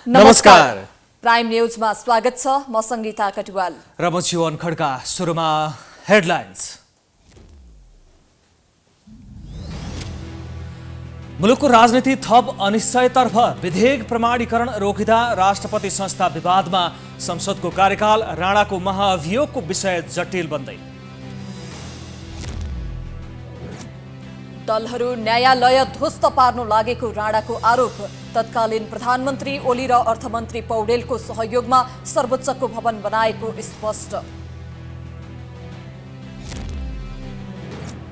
नमस्कार। प्राइम न्यूजमा स्वागत छ। म संगीता कटुवाल र म जीवन खड्का। सुरुमा हेडलाइन्स। मुलुकको राजनीति थप अनिश्चयतर्फ विधेयक प्रमाणीकरण रोकिँदा राष्ट्रपति संस्था विवादमा संसदको कार्यकाल राणाको महाअभियोगको विषय जटिल बन्दै। दलहरू न्यायालय ध्वस्त पार्न लागेको राणाको आरोप। तत्कालीन प्रधानमन्त्री ओली र अर्थमन्त्री पौडेलको सहयोगमा सर्वोच्चको भवन बनाएको स्पष्ट।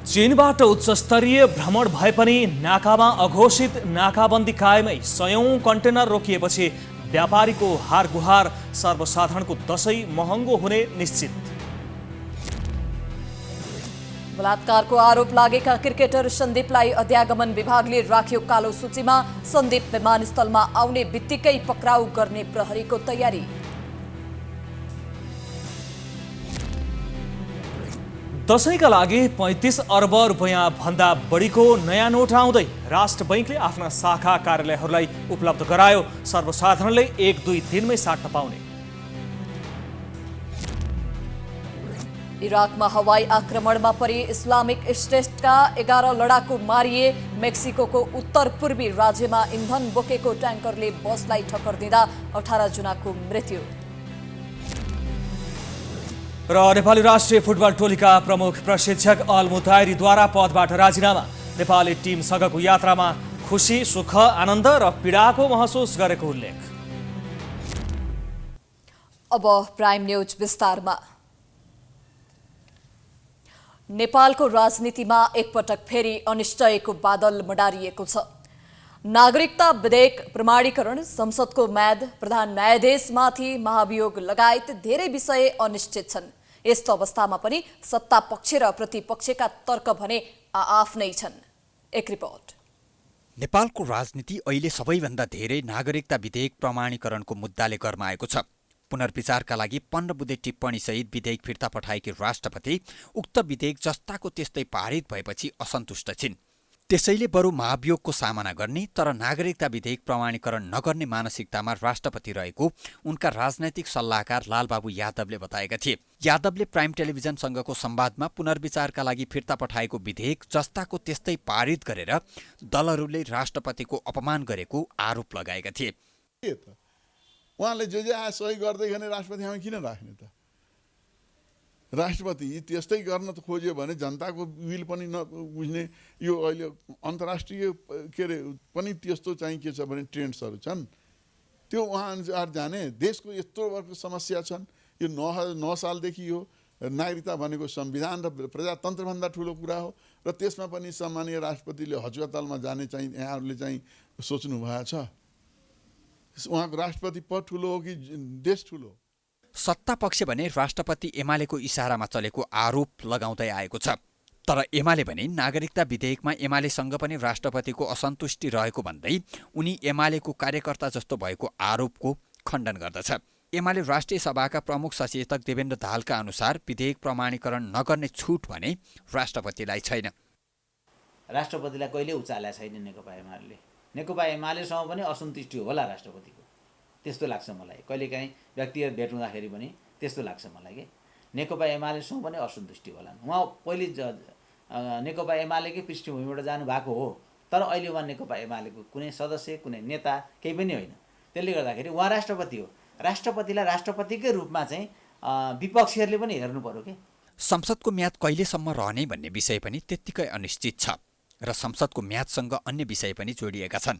चीनबाट उच्चस्तरीय भ्रमण भए पनि नाकामा अघोषित नाकाबन्दी कायमै। सयौं कन्टेनर रोकिएपछि व्यापारीको हारगुहार। सर्वसाधारणको दशैं महँगो हुने निश्चित। बलात्कारको आरोप लागेका क्रिकेटर सन्दीपलाई अध्यागमन विभागले राख्यो कालो सूचीमा। सन्दीप विमानस्थलमा आउने बित्तिकै पक्राउ गर्ने प्रहरीको तयारी। दशैंका लागि 35 अर्ब रुपैयाँ भन्दा बढीको नयाँ नोट आउँदै। राष्ट्र बैंकले आफ्ना शाखा कार्यालयहरूलाई उपलब्ध गरायो। सर्वसाधारणले 1-2 दिनमै साट्न पाउने। इराकमा हवाई आक्रमणमा परि इस्लामिक स्टेटका 11 लडाकु मारिए। मेक्सिकोको उत्तर पूर्वी राज्यमा इन्धन बोकेको ट्याङ्करले बसलाई ठक्कर दिँदा 18 जनाको मृत्यु। र नेपाली राष्ट्रिय फुटबल टोलीका प्रमुख प्रशिक्षक अल मुताहिरीद्वारा पदबाट राजीनामा। नेपाली टिमसँगको यात्रामा खुसी, सुख, आनन्द र पीडाको महसुस गरेको उल्लेख। अब प्राइम न्यूज विस्तारमा। नेपालको राजनीतिमा एकपटक फेरि अनिश्चयको बादल मडारिएको छ। नागरिकता विधेयक प्रमाणीकरण, संसदको म्याद, प्रधान न्यायाधीशमाथि महाभियोग लगायत धेरै विषय अनिश्चित छन्। यस्तो अवस्थामा पनि सत्ता पक्ष र प्रतिपक्षका तर्क भने आआफ्नै छन्। एक रिपोर्ट। नेपालको राजनीति अहिले सबैभन्दा धेरै नागरिकता विधेयक प्रमाणीकरणको मुद्दाले गरमाएको छ। पुनर्विचारका लागि 15 बुँदे टिप्पणीसहित विधेयक फिर्ता पठाएकी राष्ट्रपति उक्त विधेयक जस्ताको त्यस्तै पारित भएपछि असन्तुष्ट छिन्। त्यसैले बरु महाभियोगको सामना गर्ने तर नागरिकता विधेयक प्रमाणीकरण नगर्ने मानसिकतामा राष्ट्रपति रहेको उनका राजनैतिक सल्लाहकार लालबाबु यादवले बताएका थिए। यादवले प्राइम टेलिभिजनसँगको संवादमा पुनर्विचारका लागि फिर्ता पठाएको विधेयक जस्ताको त्यस्तै पारित गरेर दलहरूले राष्ट्रपतिको अपमान गरेको आरोप लगाएका थिए। उहाँले जे सही गर्दै गर्ने राष्ट्रपति हामी किन राख्ने त? राष्ट्रपति त्यस्तै गर्न त खोज्यो भने जनताको विल पनि नबुझ्ने। यो अहिले अन्तर्राष्ट्रिय के अरे पनि त्यस्तो चाहिँ के छ भने ट्रेन्ड्सहरू छन्, त्यो उहाँ अनुसार जाने। देशको यत्रो वर्गको समस्या छन्। यो 9 सालदेखि यो नागरिकता भनेको संविधान र प्रजातन्त्रभन्दा ठुलो कुरा हो र त्यसमा पनि सम्मानीय राष्ट्रपतिले हचुवातालमा जाने चाहिँ यहाँहरूले चाहिँ सोच्नु भएको छ। उहाँको राष्ट्रपति पद ठुलो हो कि देश ठुलो? सत्ता पक्ष भने राष्ट्रपति एमालेको इसारामा चलेको आरोप लगाउँदै आएको छ। तर एमाले भने नागरिकता विधेयकमा एमालेसँग पनि राष्ट्रपतिको असन्तुष्टि रहेको भन्दै उनी एमालेको कार्यकर्ता जस्तो भएको आरोपको खण्डन गर्दछ। एमाले राष्ट्रिय सभाका प्रमुख सचेतक देवेन्द्र दाहालका अनुसार विधेयक प्रमाणीकरण नगर्ने छुट भने राष्ट्रपतिलाई छैन। राष्ट्रपतिलाई कहिले उचालेको छैन नेकपा एमाले। नेकपा एमालेसँग पनि असन्तुष्टि होला राष्ट्रपतिको, त्यस्तो लाग्छ मलाई। कहिलेकाहीँ व्यक्तिगत भेट हुँदाखेरि पनि त्यस्तो लाग्छ मलाई कि नेकपा एमालेसँग पनि असन्तुष्टि होला। उहाँ पहिले नेकपा एमालेकै पृष्ठभूमिबाट जानुभएको हो, तर अहिले उहाँ नेकपा एमालेको कुनै सदस्य, कुनै नेता केही पनि होइन। त्यसले गर्दाखेरि उहाँ राष्ट्रपति हो। राष्ट्रपतिलाई राष्ट्रपतिकै रूपमा चाहिँ विपक्षीहरूले पनि हेर्नु पर्यो कि। संसदको म्याद कहिलेसम्म रहने भन्ने विषय पनि त्यत्तिकै अनिश्चित छ र संसदको म्यादसँग अन्य विषय पनि जोडिएका छन्।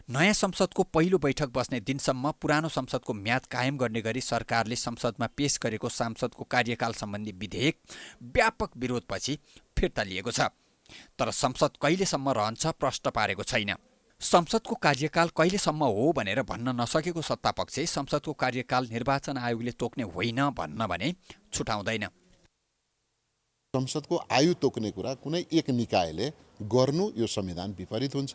नयाँ संसदको पहिलो बैठक बस्ने दिनसम्म पुरानो संसदको म्याद कायम गर्ने गरी सरकारले संसदमा पेश गरेको सांसदको कार्यकाल सम्बन्धी विधेयक व्यापक विरोधपछि फिर्ता लिएको छ। तर संसद कहिलेसम्म रहन्छ प्रश्न पारेको छैन। संसदको कार्यकाल कहिलेसम्म हो भनेर भन्न नसकेको सत्तापक्ष संसदको कार्यकाल निर्वाचन आयोगले तोक्ने होइन भन्न भने छुटाउँदैन। संसदको आयु तोक्ने कुरा कुनै एक निकायले गर्नु यो संविधान विपरीत हुन्छ।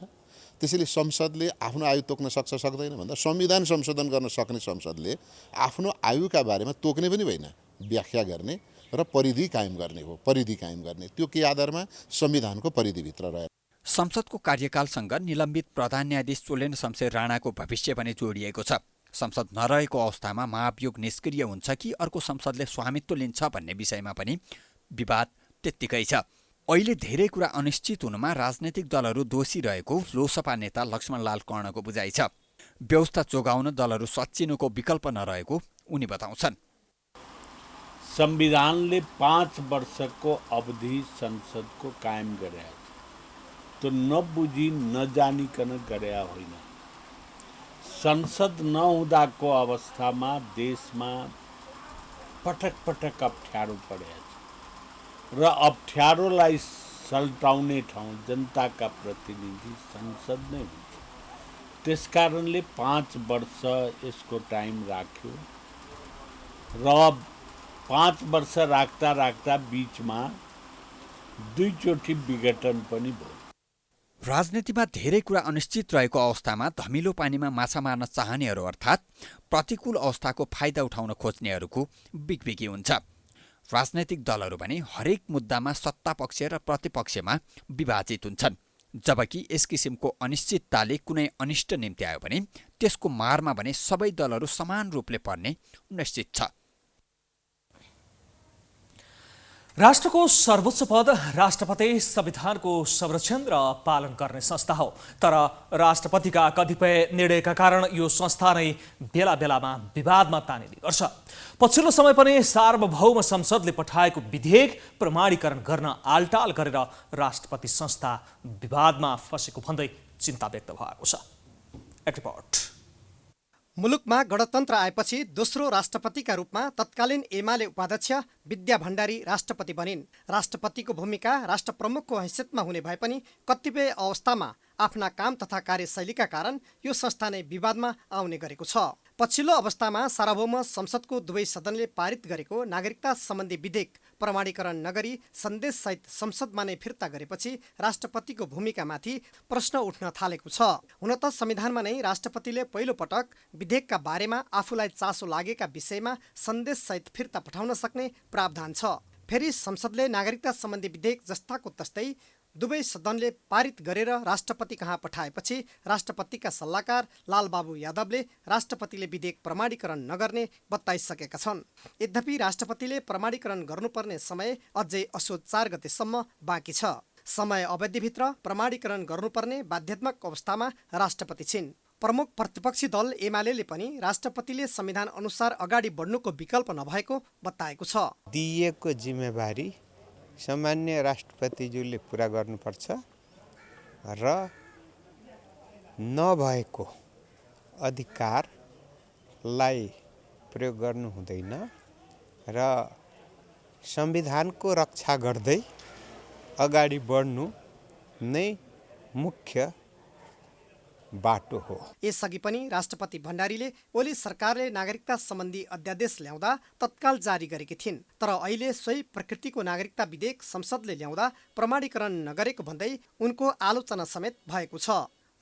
त्यसैले संसदले आफ्नो आयु तोक्न सक्छ सक्दैन भन्दा संविधान संशोधन गर्न सक्ने संसदले आफ्नो आयुका बारेमा तोक्ने पनि होइन, व्याख्या गर्ने र परिधि कायम गर्ने हो। परिधि कायम गर्ने त्यो के आधारमा? संविधानको परिधिभित्र रहेर। संसदको कार्यकालसँग निलम्बित प्रधान न्यायाधीश चोलेन्द्र शमशेर राणाको भविष्य पनि जोडिएको छ। संसद नरहेको अवस्थामा महाभियोग निष्क्रिय हुन्छ कि अर्को संसदले स्वामित्व लिन्छ भन्ने विषयमा पनि विवाद त्यत्तिकै छ। अहिले धेरै कुरा अनिश्चित हुनुमा राजनैतिक दलहरू दोषी रहेको लोकसभा नेता लक्ष्मणलाल कर्णको बुझाइ छ। व्यवस्था जोगाउन दलहरू सच्चिनुको विकल्प नरहेको उनी बताउँछन्। संविधानले 5 वर्षको अवधि संसदको कायम गरे तो नबुझी नजानिकन गरे होइन। संसद नहुँदाको अवस्थामा देशमा पटक पटक अप्ठ्यारो परेको छ र अप्ठ्यारोलाई सल्टाउने ठाउँ जनताका प्रतिनिधि संसद नै हुन्छ। त्यसकारणले 5 वर्ष यसको टाइम राख्यो र 5 वर्ष राख्दा राख्दा बीचमा 2 चोटि विघटन पनि भयो। राजनीतिमा धेरै कुरा अनिश्चित रहेको अवस्थामा धमिलो पानीमा माछा मार्न चाहनेहरू अर्थात् प्रतिकूल अवस्थाको फाइदा उठाउन खोज्नेहरूको बिगबिगी हुन्छ। राजनैतिक दलहरू भने हरेक मुद्दामा सत्ता पक्ष र प्रतिपक्षमा विभाजित हुन्छन्। जबकि यस किसिमको अनिश्चितताले कुनै अनिष्ट निम्ति आयो भने त्यसको मारमा भने सबै दलहरू समान रूपले पर्ने निश्चित छ। राष्ट्रको सर्वोच्च पद राष्ट्रपति संविधानको संरक्षण र पालन गर्ने संस्था हो। तर राष्ट्रपतिका कतिपय निर्णयका कारण यो संस्था नै बेला बेलामा विवादमा तानिने गर्छ। पछिल्लो समय पनि सार्वभौम संसदले पठाएको विधेयक प्रमाणीकरण गर्न आलटाल गरेर राष्ट्रपति संस्था विवादमा फँसेको भन्दै चिन्ता व्यक्त भएको छ। एक रिपोर्ट। मुलुकमा गणतन्त्र आएपछि दोस्रो राष्ट्रपतिका रूपमा तत्कालीन एमाले उपाध्यक्ष विद्या भण्डारी राष्ट्रपति बनिन्। राष्ट्रपतिको भूमिका राष्ट्र प्रमुखको हैसियतमा हुने भए पनि कतिपय अवस्थामा आफ्ना काम तथा कार्यशैलीका कारण यो संस्था नै विवादमा आउने गरेको छ। पछिल्लो अवस्थामा सार्वभौम संसदको दुवै सदनले पारित गरेको नागरिकता सम्बन्धी विधेयक प्रमाणीकरण नगरी सन्देशसहित संसदमा नै फिर्ता गरेपछि राष्ट्रपतिको भूमिकामाथि प्रश्न उठ्न थालेको छ। हुन त संविधानमा नै राष्ट्रपतिले पहिलो पटक विधेयकका बारेमा आफूलाई चासो लागेका विषयमा सन्देशसहित फिर्ता पठाउन सक्ने प्रावधान छ। फेरि संसदले नागरिकता सम्बन्धी विधेयक जस्ताको तस्तै दुवै सदनले पारित गरेर राष्ट्रपति कहाँ पठाएपछि राष्ट्रपतिका सल्लाहकार लालबाबु यादवले राष्ट्रपतिले विधेयक प्रमाणीकरण नगर्ने बताइसकेका छन्। यद्यपि राष्ट्रपतिले प्रमाणीकरण गर्नुपर्ने समय अझै असोज 4 गतेसम्म बाँकी छ। समय अवधिभित्र प्रमाणीकरण गर्नुपर्ने बाध्यात्मक अवस्थामा राष्ट्रपति छिन्। प्रमुख प्रतिपक्षी दल एमाले पनि राष्ट्रपतिले संविधान अनुसार अगाडि बढ्नुको विकल्प नभएको बताएको छ। दिएको जिम्मेवारी सामान्य राष्ट्रपतिज्यूले पुरा गर्नुपर्छ र नभएको अधिकारलाई प्रयोग गर्नु हुँदैन र संविधानको रक्षा गर्दै अगाडि बढ्नु नै मुख्य बाटो हो। यसअघि पनि राष्ट्रपति भण्डारीले ओली सरकारले नागरिकता सम्बन्धी अध्यादेश ल्याउँदा तत्काल जारी गरेकी थिइन्। तर अहिले सोही प्रकृतिको नागरिकता विधेयक संसदले ल्याउँदा प्रमाणीकरण नगरेको भन्दै उनको आलोचना समेत भएको छ।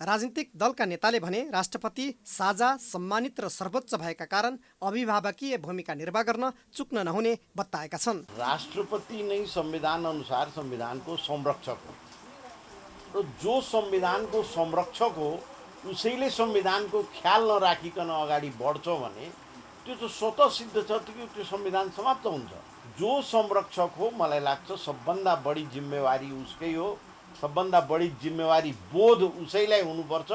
राजनीतिक दलका नेताले भने राष्ट्रपति साझा, सम्मानित र सर्वोच्च भएका कारण अभिभावकीय भूमिका निर्वाह गर्न चुक्न नहुने बताएका छन्। राष्ट्रपति नै संविधान अनुसार संविधानको संरक्षक हो र जो संविधानको संरक्षक हो उसैले संविधानको ख्याल नराखिकन अगाडि बढ्छ भने त्यो त स्वतः सिद्ध छ कि त्यो संविधान समाप्त हुन्छ। जो संरक्षक हो मलाई लाग्छ सबभन्दा बढी जिम्मेवारी उसकै हो, सबभन्दा बढी जिम्मेवारी बोध उसैलाई हुनुपर्छ।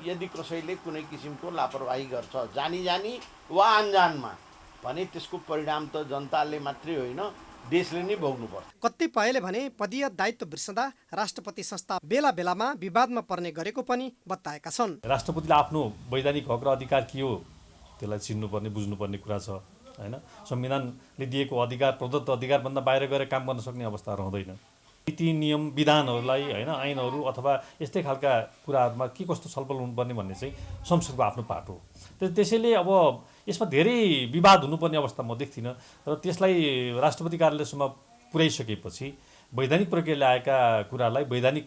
यदि कसैले कुनै किसिमको लापरवाही गर्छ जानी जानी वा अनजानमा भने त्यसको परिणाम त जनताले मात्रै होइन देशले नै भोग्नुपर्छ। कतिपयले भने पदीय दायित्व बिर्सँदा राष्ट्रपति संस्था बेला बेलामा विवादमा पर्ने गरेको पनि बताएका छन्। राष्ट्रपतिले आफ्नो वैधानिक हक र अधिकार के हो त्यसलाई चिन्नुपर्ने बुझ्नुपर्ने कुरा छ हैन। संविधानले दिएको अधिकार प्रदत्त अधिकारभन्दा बाहिर गएर काम गर्न सक्ने अवस्था रहँदैन। नीति नियम विधानहरूलाई हैन ऐनहरू अथवा यस्तै खालका कुराहरूमा के कस्तो छलफल हुनुपर्ने भन्ने चाहिँ संसदको आफ्नो पाठ हो। त्यसैले अब यसमा धेरै विवाद हुनुपर्ने अवस्था म देख्दिनँ र त्यसलाई राष्ट्रपति कार्यालयसम्म पुर्याइसकेपछि वैधानिक प्रक्रियाले आएका कुरालाई वैधानिक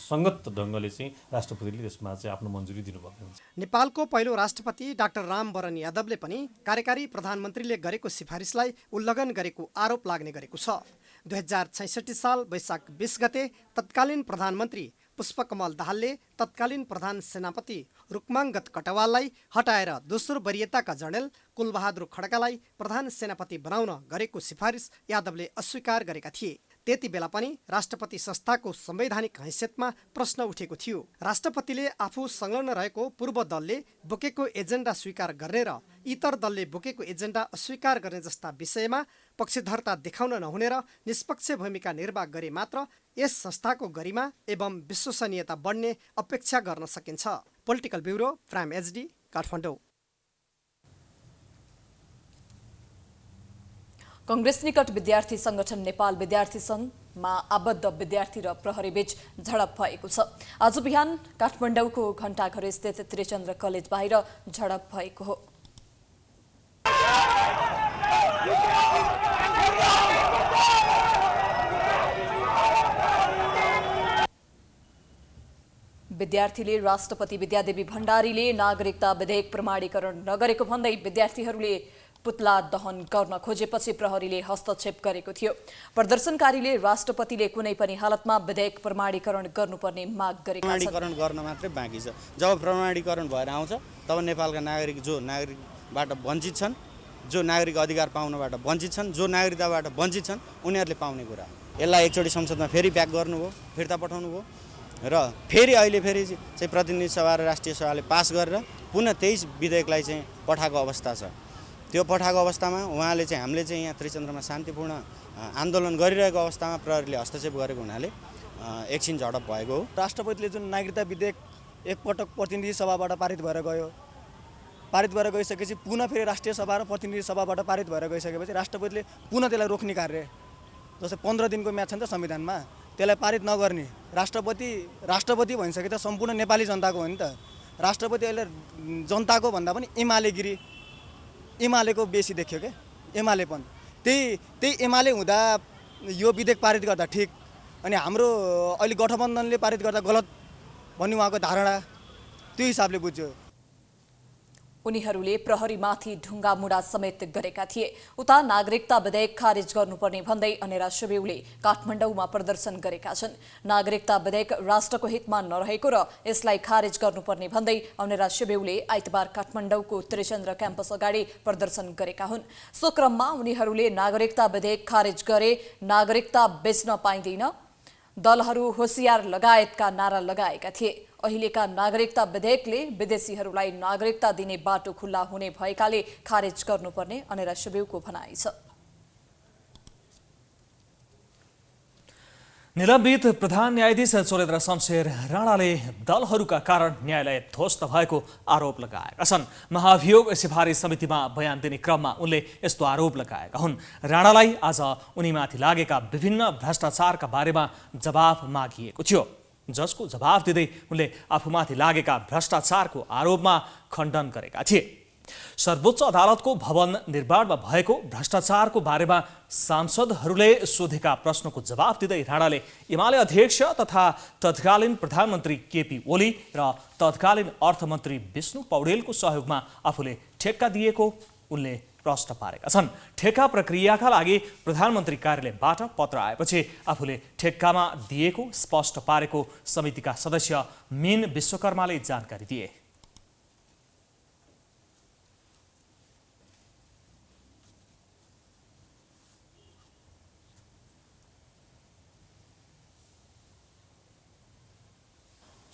सङ्गत ढङ्गले चाहिँ राष्ट्रपतिले त्यसमा चाहिँ आफ्नो मन्जुरी दिनुपर्ने हुन्छ। नेपालको पहिलो राष्ट्रपति डाक्टर रामवरण यादवले पनि कार्यकारी प्रधानमन्त्रीले गरेको सिफारिसलाई उल्लङ्घन गरेको आरोप लाग्ने गरेको छ। 2066 साल वैशाख 20 गते तत्कालीन प्रधानमन्त्री पुष्पकमल दाहालले तत्कालीन प्रधान सेनापति रुक्माङ्गद कटवाललाई हटाएर दोस्रो वरियताका जनरल कुलबहादुर खड्कालाई प्रधान सेनापति बनाउन गरेको सिफारिस यादवले अस्वीकार गरेका थिए। त्यति बेला पनि राष्ट्रपति संस्थाको संवैधानिक हैसियतमा प्रश्न उठेको थियो। राष्ट्रपतिले आफू संलग्न रहेको पूर्व दलले बोकेको एजेन्डा स्वीकार गर्ने र इतर दलले बोकेको एजेन्डा अस्वीकार गर्ने जस्ता विषयमा पक्षधरता देखाउन नहुने र निष्पक्ष भूमिका निर्वाह गरे मात्र यस संस्थाको गरिमा एवं विश्वसनीयता बढ्ने अपेक्षा गर्न सकिन्छ। Political bureau, prime HD, Kathmandu. Congress निकट विद्यार्थी संगठन नेपाल विद्यार्थी संघमा आबद्ध विद्यार्थी र प्रहरी बीच झडप भएको छ। आज बिहान काठमाडौँको घण्टाघर स्थित त्रिचन्द्र कलेज बाहिर झडप भएको हो। विद्यार्थीले राष्ट्रपति विद्यादेवी भण्डारीले नागरिकता विधेयक प्रमाणीकरण नगरेको भन्दै विद्यार्थीहरूले पुतला दहन गर्न खोजेपछि प्रहरीले हस्तक्षेप गरेको थियो। प्रदर्शनकारीले राष्ट्रपतिले कुनै पनि हालतमा विधेयक प्रमाणीकरण गर्नुपर्ने माग गरेका छन्। प्रमाणीकरण गर्न मात्रै बाँकी छ। जब प्रमाणीकरण भएर आउँछ तब नेपालका नागरिक जो नागरिकबाट वञ्चित छन्, जो नागरिक अधिकार पाउनबाट वञ्चित छन्, जो नागरिकताबाट वञ्चित छन्, उनीहरूले पाउने कुरा। यसलाई एकचोटि संसदमा फेरि ब्याक गर्नुभयो, फिर्ता पठाउनुभयो र फेरि अहिले चाहिँ प्रतिनिधि सभा र राष्ट्रिय सभाले पास गरेर पुनः 23 विधेयकलाई चाहिँ पठाएको अवस्था छ। त्यो पठाएको अवस्थामा उहाँले चाहिँ हामीले चाहिँ यहाँ त्रिचन्द्रमा शान्तिपूर्ण आन्दोलन गरिरहेको अवस्थामा प्रहरीले हस्तक्षेप गरेको हुनाले एकछिन झडप भएको हो। राष्ट्रपतिले जुन नागरिकता विधेयक एकपटक प्रतिनिधि सभाबाट पारित भएर गयो, पारित भएर गइसकेपछि पुनः फेरि राष्ट्रिय सभा र प्रतिनिधि सभाबाट पारित भएर गइसकेपछि राष्ट्रपतिले पुनः त्यसलाई रोक्ने कार्य, जस्तै 15 दिनको म्याद छ नि त संविधानमा, त्यसलाई पारित नगर्ने। राष्ट्रपति भनिसके त सम्पूर्ण नेपाली जनताको हो नि त। राष्ट्रपति अहिले जनताको भन्दा पनि एमालेको बेसी देखियो क्या, एमालेपन। त्यही एमाले हुँदा यो विधेयक पारित गर्दा ठिक, अनि हाम्रो अहिले गठबन्धनले पारित गर्दा गलत भन्ने उहाँको धारणा, त्यो हिसाबले बुझ्यो। उनीहरूले प्रहरीमाथि ढुङ्गा मुढा समेत गरेका थिए। उता नागरिकता विधेयक खारेज गर्नुपर्ने भन्दै अनेरा शिविउले काठमाडौँमा प्रदर्शन गरेका छन्। नागरिकता विधेयक राष्ट्रको हितमा नरहेको र यसलाई खारेज गर्नुपर्ने भन्दै अनेरा शिविउले आइतबार काठमाडौँको त्रिचन्द्र क्याम्पस अगाडि प्रदर्शन गरेका हुन्। सो क्रममा उनीहरूले नागरिकता विधेयक खारेज गरे नागरिकता बेच्न पाइँदैन, दलहरू होसियार लगायतका नारा लगाएका थिए। अहिलेका नागरिकता विधेयकले विदेशीहरूलाई नागरिकता दिने बाटो खुल्ला हुने भएकाले खारेज गर्नुपर्ने अनेरा शिविउको भनाइ छ। निलम्बित प्रधान न्यायाधीश चोलेन्द्र शमशेर राणाले दलहरूका कारण न्यायालय ध्वस्त भएको आरोप लगाएका छन्। महाभियोग सिफारिस समितिमा बयान दिने क्रममा उनले यस्तो आरोप लगाएका हुन्। राणालाई आज उनीमाथि लागेका विभिन्न भ्रष्टाचारका बारेमा जवाफ मागिएको थियो, जसको जवाफ दिँदै उनले आफूमाथि लागेका भ्रष्टाचारको आरोपमा खण्डन गरेका थिए। सर्वोच्च अदालतको भवन निर्माणमा भएको भ्रष्टाचारको बारेमा सांसदहरूले सोधेका प्रश्नको जवाफ दिँदै राणाले एमाले अध्यक्ष तथा तत्कालीन प्रधानमन्त्री केपी ओली र तत्कालीन अर्थमन्त्री विष्णु पौडेलको सहयोगमा आफूले ठेक्का दिएको उनले प्रश्न पारेका छन्। ठेक्का प्रक्रियाका लागि प्रधानमन्त्री कार्यालयबाट पत्र आएपछि आफूले ठेक्कामा दिएको स्पष्ट पारेको समितिका सदस्य मीन विश्वकर्माले जानकारी दिए।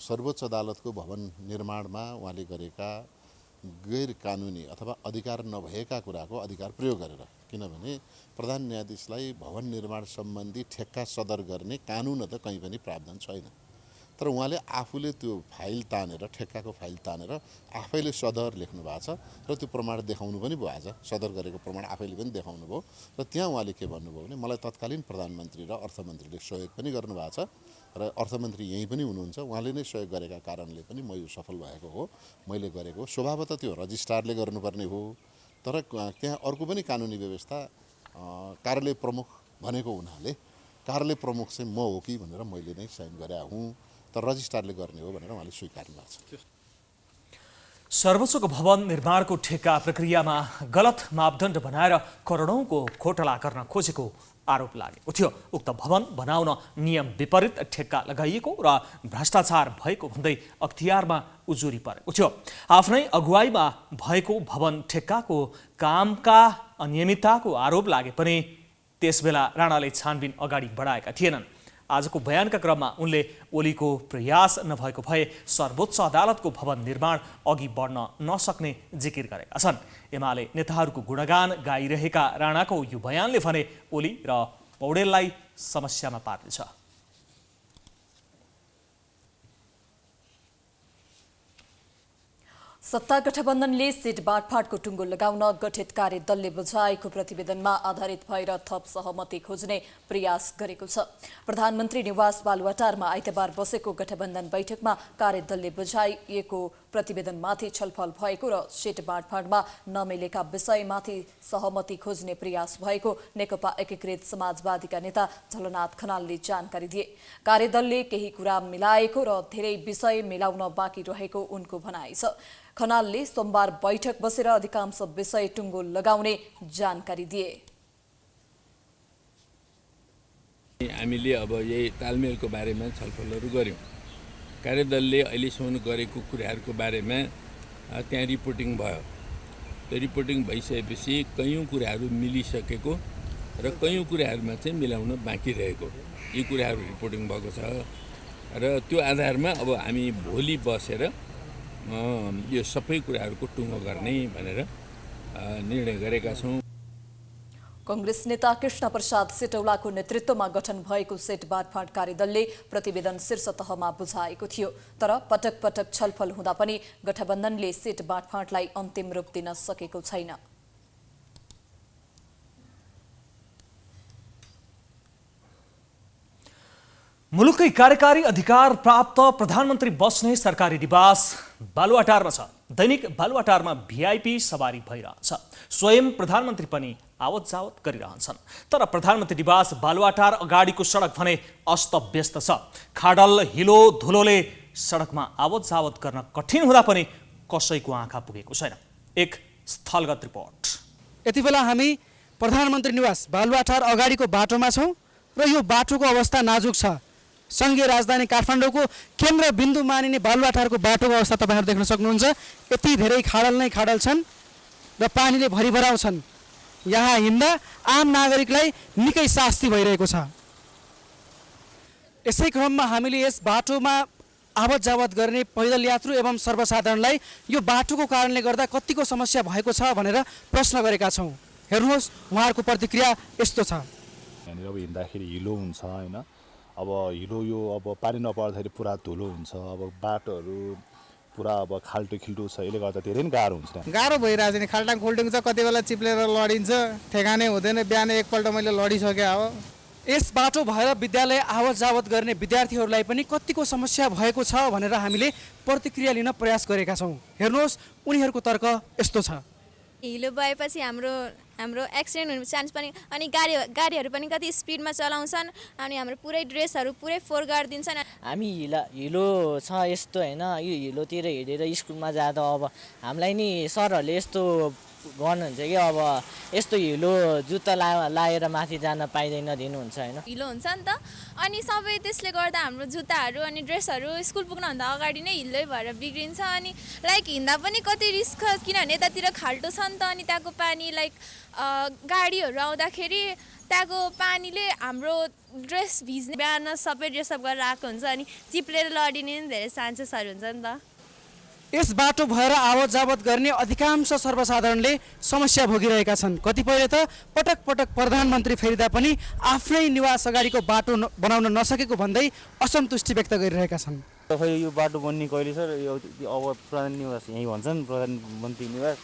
सर्वोच्च अदालतको भवन निर्माणमा उहाँले गरेका गैर कानुनी अथवा अधिकार नभएका कुराको अधिकार प्रयोग गरेर, किनभने प्रधान न्यायाधीशलाई भवन निर्माण सम्बन्धी ठेक्का सदर गर्ने कानुन त कहीँ पनि प्रावधान छैन। तर उहाँले आफूले त्यो फाइल तानेर, ठेक्काको फाइल तानेर आफैले सदर लेख्नु भएको छ र त्यो प्रमाण देखाउनु पनि भयो। आज सदर गरेको प्रमाण आफैले पनि देखाउनु भयो र त्यहाँ उहाँले के भन्नुभयो भने मलाई तत्कालीन प्रधानमन्त्री र अर्थमन्त्रीले सहयोग पनि गर्नुभएको छ र अर्थमन्त्री यहीँ पनि हुनुहुन्छ, उहाँले नै सहयोग गरेका कारणले पनि म यो सफल भएको हो, मैले गरेको। स्वभावतः त्यो रजिस्ट्रारले गर्नुपर्ने हो, तर त्यहाँ अर्को पनि कानुनी व्यवस्था कार्यालय प्रमुख भनेको हुनाले कार्यालय प्रमुख चाहिँ म हो कि भनेर मैले नै साइन गरे हुँ, तर रजिस्ट्रारले गर्ने हो भनेर उहाँले स्वीकार्नु भएको छ। सर्वोच्चको भवन निर्माणको ठेक्का प्रक्रियामा गलत मापदण्ड बनाएर करोडौँको घोटाला गर्न खोजेको आरोप लागेको थियो। उक्त भवन बनाउन नियम विपरीत ठेक्का लगाइएको र भ्रष्टाचार भएको भन्दै अख्तियारमा उजुरी परेको थियो। आफ्नै अगुवाईमा भएको भवन ठेक्काको कामका अनियमितताको आरोप लागे पनि त्यसबेला राणाले छानबिन अगाडि बढाएका थिएनन्। आजको बयानका क्रममा उनले ओलीको प्रयास नभएको भए सर्वोच्च अदालतको भवन निर्माण अघि बढ्न नसक्ने जिकिर गरेका छन्। एमाले नेताहरूको गुणगान गाइरहेका राणाको यो बयानले भने ओली र पौडेललाई समस्यामा पार्नेछ। सत्ता गठबन्धनले सिट बाँडफाँडको टुङ्गो लगाउन गठित कार्यदलले बुझाएको प्रतिवेदनमा आधारित भएर थप सहमति खोज्ने प्रयास गरेको छ। प्रधानमन्त्री निवास बालुवाटारमा आइतबार बसेको गठबन्धन बैठकमा कार्यदलले बुझाइएको प्रतिवेदनमाथि छलफल भएको र सिट बाँडफाँडमा नमिलेका विषयमाथि सहमति खोज्ने प्रयास भएको नेकपा एकीकृत समाजवादीका नेता झलनाथ खनालले जानकारी दिए। कार्यदलले केही कुरा मिलाएको र धेरै विषय मिलाउन बाँकी रहेको उनको भनाइ छ। खनालले सोमबार बैठक बसेर अधिकांश विषय टुङ्गो लगाउने जानकारी दिए। हामीले अब यही तालमेलको बारेमा छलफलहरू गर्यौं। कार्यदलले अहिलेसम्म गरेको कुराहरूको बारेमा त्यहाँ रिपोर्टिङ भयो। त्यो रिपोर्टिङ भइसकेपछि कयौं कुराहरू मिलिसकेको र कयौं कुराहरूमा चाहिँ मिलाउन बाँकी रहेको यी कुराहरू रिपोर्टिङ भएको छ र त्यो आधारमा अब हामी भोलि बसेर यो सबै कुराहरूको टुङ्गो गर्ने भनेर निर्णय गरेका छौं। कांग्रेस नेता कृष्ण प्रसाद सेटौलाको नेतृत्वमा गठन भएको सेट बाँडफाँड कार्यदलले प्रतिवेदन शीर्ष तहमा बुझाएको थियो। तर पटक पटक छलफल हुँदा पनि गठबन्धनले सेट बाँडफाँडलाई अन्तिम रूप दिन सकेको छैन। मुलुकै कार्यकारी अधिकार प्राप्त प्रधानमन्त्री बस्ने सरकारी निवास बालुवाटारमा छ। दैनिक बालुवाटारमा भिआइपी सवारी भइरहन्छ। स्वयं प्रधानमन्त्री पनि आवत जावत गरिरहन्छन्। तर प्रधानमन्त्री निवास बालुवाटार अगाडिको सडक भने अस्तव्यस्त छ। खाडल हिलो धुलोले सडकमा आवत जावत गर्न कठिन हुँदा पनि कसैको आँखा पुगेको छैन। एक स्थलगत रिपोर्ट। यति बेला हामी प्रधानमन्त्री निवास बालुवाटार अगाडिको बाटोमा छौं र यो बाटोको अवस्था नाजुक छ। संघीय राजधानी काठमाडौँको केन्द्र बिन्दु मानिने बालुवाटारको बाटोको अवस्था तपाईहरु देख्न सक्नुहुन्छ। यति धेरै खाडल नै खाडल छन् र पानीले भरिभराउ छन्। यहाँ हिँड्दा आम नागरिकलाई निकै शास्ति भइरहेको छ। यसै क्रममा हामीले यस बाटोमा आवत जावत गर्ने पैदल यात्रु एवं सर्वसाधारणलाई यो बाटोको कारणले गर्दा कतिको समस्या भएको छ भनेर प्रश्न गरेका छौं। हेर्नुहोस् उहाँहरूको प्रतिक्रिया यस्तो छ। यहाँनिर अब हिँड्दाखेरि हिलो हुन्छ हैन, अब हिलो यो अब पानी नपर्दाखेरि पुरा धुलो हुन्छ, अब बाटोहरू पुरा अब खाल्टो खिल्टो छ, यसले गर्दा धेरै नै गाह्रो हुन्छ। गाह्रो भइरहेछ नि, खाल्टाङ खुल्टुङ छ, कति बेला चिप्लेर लडिन्छ, ठेगानै हुँदैन। बिहान एकपल्ट मैले लडिसके हो। यस बाटो भएर विद्यालय आवत जावत गर्ने विद्यार्थीहरूलाई पनि कतिको समस्या भएको छ भनेर हामीले प्रतिक्रिया लिन प्रयास गरेका छौं। हेर्नुहोस् उनीहरूको तर्क यस्तो छ। हिलो भएपछि हाम्रो एक्सिडेन्ट हुने चान्स पनि, अनि गाडीहरू पनि कति स्पिडमा चलाउँछन्, अनि हाम्रो पुरै ड्रेसहरू पुरै फोहोर गरिदिन्छन्। हामी हिलो छ यस्तो हैन, यो हिलोतिर हिँडेर स्कुलमा जाँदा अब हामीलाई नि सरहरूले यस्तो गर्नुहुन्छ कि अब यस्तो हिलो जुत्ता लाएर माथि जान पाइँदैन दिनुहुन्छ हैन। हिलो हुन्छ नि त, अनि सबै त्यसले गर्दा हाम्रो जुत्ताहरू अनि ड्रेसहरू स्कुल पुग्नुभन्दा अगाडि नै हिलै भएर बिग्रिन्छ। अनि लाइक हिँड्दा पनि कति रिस्क, किनभने यतातिर खाल्टो छ नि त, अनि त्यहाँको पानी लाइक गाडीहरू आउँदाखेरि त्यहाँको पानीले हाम्रो ड्रेस भिज्ने, बिहान सबै ड्रेसअप गरेर आएको हुन्छ, अनि चिप्लेर लडिने पनि धेरै चान्सेसहरू हुन्छ नि त। यस बाटो भएर आवत जावत गर्ने अधिकांश सर्वसाधारणले समस्या भोगिरहेका छन्। कतिपयले त पटक पटक प्रधानमन्त्री फेरिदा पनि आफ्नै निवास अगाडिको बाटो बनाउन नसकेको भन्दै असन्तुष्टि व्यक्त गरिरहेका छन्। खै यो बाटो बन्ने कहिले सर, यो अब प्रधान निवास यहीँ भन्छन्, प्रधानमन्त्री निवास